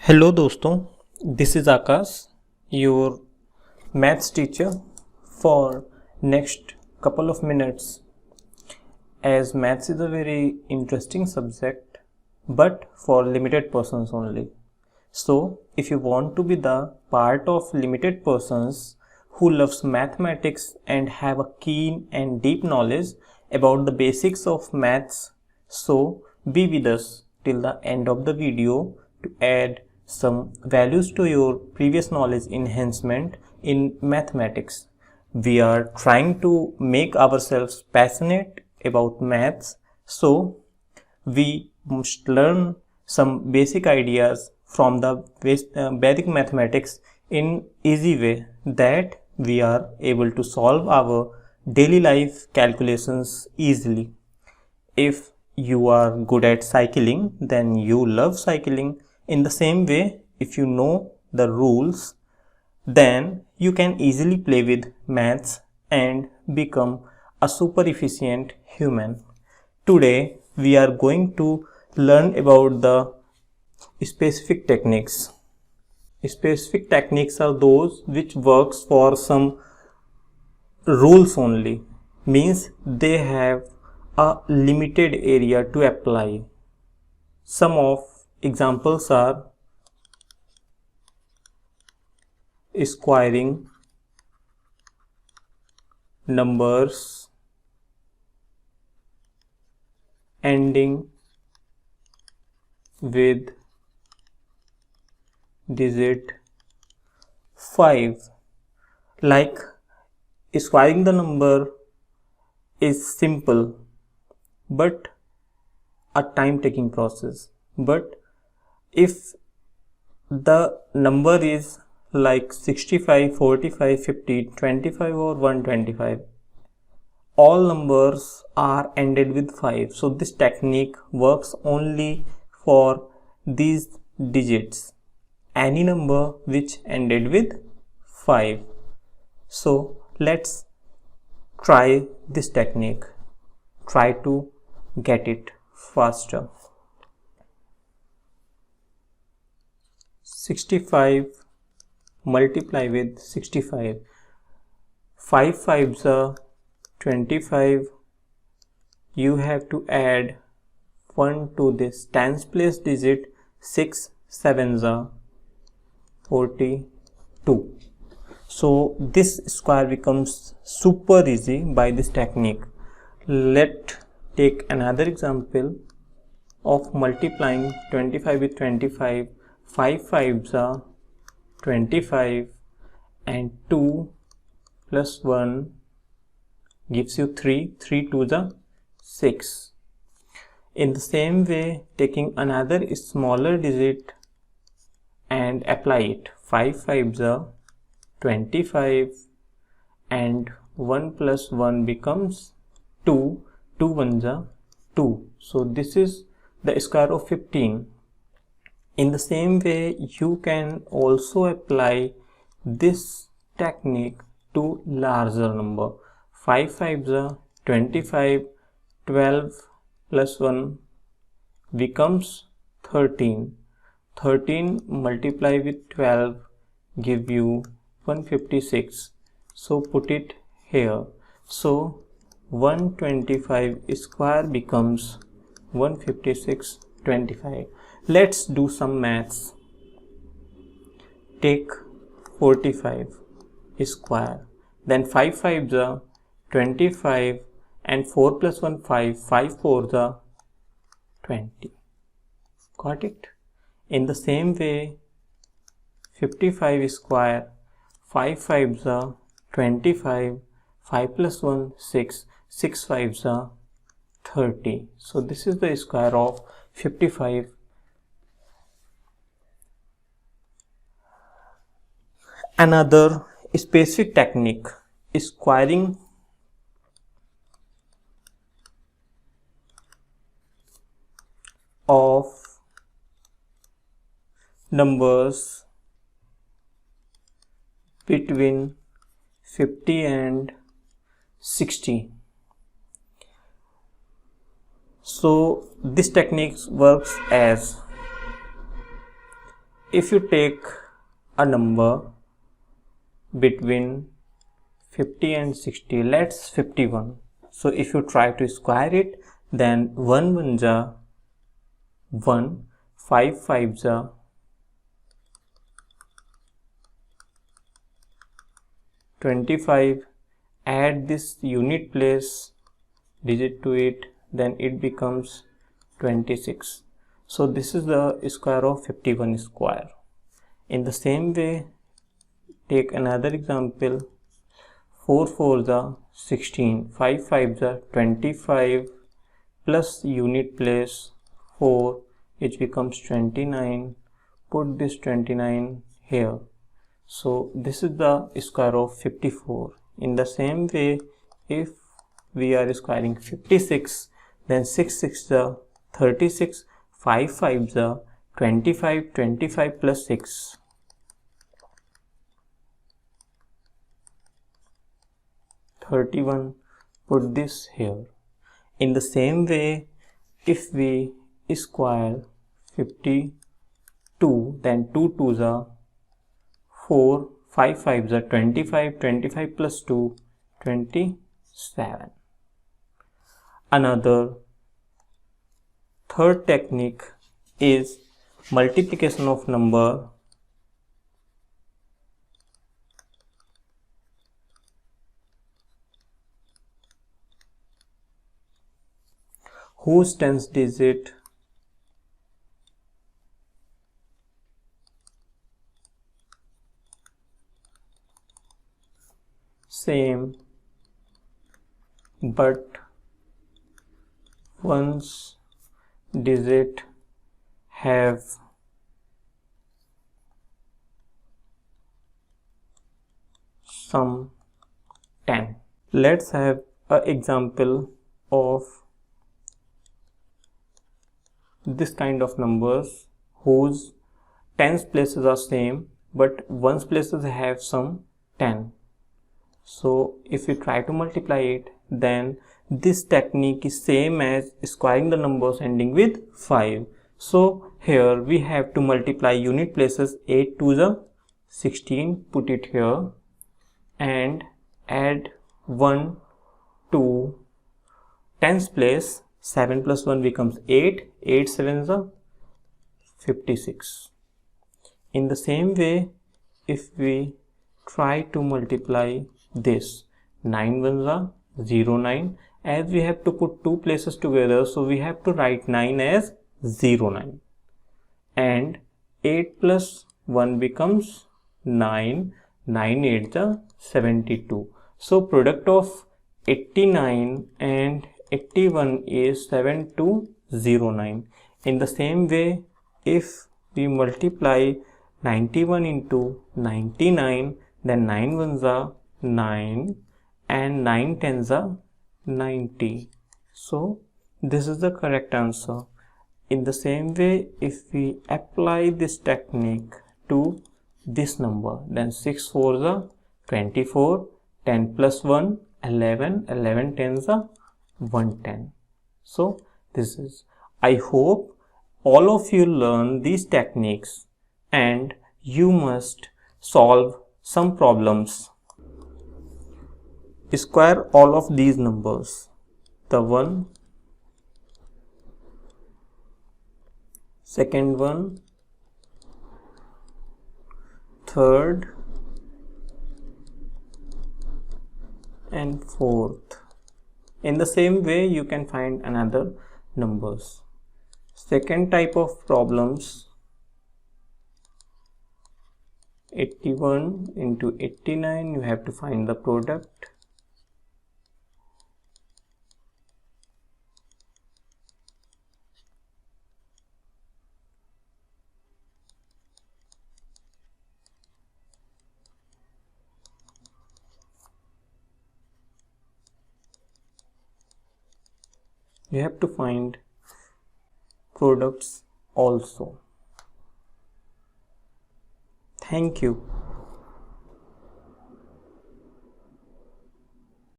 Hello दोस्तों, this is Akash, your maths teacher for next couple of minutes. As maths is a very interesting subject but for limited persons only. So if you want to be the part of limited persons who loves mathematics and have a keen and deep knowledge about the basics of maths, so be with us till the end of the video to add some values to your previous knowledge enhancement in mathematics. We are trying to make ourselves passionate about maths, so we must learn some basic ideas from the basic mathematics in easy way that we are able to solve our daily life calculations easily. If you are good at cycling, then you love cycling. In the same way, if you know the rules, then you can easily play with maths and become a super efficient human. Today we are going to learn about the specific techniques. Specific techniques are those which works for some rules only, means they have a limited area to apply. Some of examples are squaring numbers, ending with digit 5. Like squaring the number is simple but a time taking process. But if the number is like 65, 45, 50, 25 or 125, all numbers are ended with 5. So this technique works only for these digits, any number which ended with 5. So let's try this technique, try to get it faster. 65 multiply with 65, 5 5s are 25. You have to add 1 to this tens place digit, 6 7s are 42. So this square becomes super easy by this technique. Let's take another example of multiplying 25 with 25. 5 5s are 25 and 2 plus 1 gives you 3, 3 2s are 6. In the same way, taking another smaller digit and apply it, 5 5s are 25 and 1 plus 1 becomes 2, 2 1s are 2. So this is the square of 15. In the same way, you can also apply this technique to larger number. 5 5s are 25, 12 plus 1 becomes 13. 13 multiply with 12 give you 156. So put it here. So 125 square becomes 156 25. Let's do some maths. Take 45 square, then 5 5s are 25 and 4 plus 1 5, 5 4s are 20. Got it? In the same way, 55 square, 5 5s are 25, 5 plus 1 6, 6 5s are 30. So this is the square of 55. Another specific technique is squaring of numbers between 50 and 60. So this technique works as if you take a number between 50 and 60, let's 51. So if you try to square it, then 1 1 ja 1, 5 5 ja 25, add this unit place digit to it, then it becomes 26. So this is the square of 51 square. In the same way, take another example. 4 4 are 16, 5 5 are 25 plus unit place 4, which becomes 29. Put this 29 here. So this is the square of 54. In the same way, if we are squaring 56, then 6 6 are 36, 5 5 are 25, 25 plus 6. 31. Put this here. In the same way, if we square 52, then 2 2s are 4, 5 5s are 25, 25 plus 2, 27. Another third technique is multiplication of number whose tens digit same but one's digit have some 10. Let's have an example of this kind of numbers whose tens places are same but ones places have some 10. So if we try to multiply it, then this technique is same as squaring the numbers ending with 5. So here we have to multiply unit places. 8 to the 16, put it here, and add 1 to tens place. 7 plus 1 becomes 8, 8 7s are 56. In the same way, if we try to multiply this, 9 ones are 0 9, as we have to put two places together, so we have to write 9 as 0 9, and 8 plus 1 becomes 9, 9 8 are 72. So product of 89 and 81 is 7209. In the same way, if we multiply 91 into 99, then 9 ones are 9 and 9 tens are 90. So this is the correct answer. In the same way, if we apply this technique to this number, then 6 4s are 24, 10 plus 1 11, 11 tens are 110. So this is, I hope all of you learn these techniques and you must solve some problems. Square all of these numbers, the one, second one, third and fourth. In the same way, you can find another numbers. Second type of problems, 81 into 89, you have to find the product. You have to find products also. Thank you.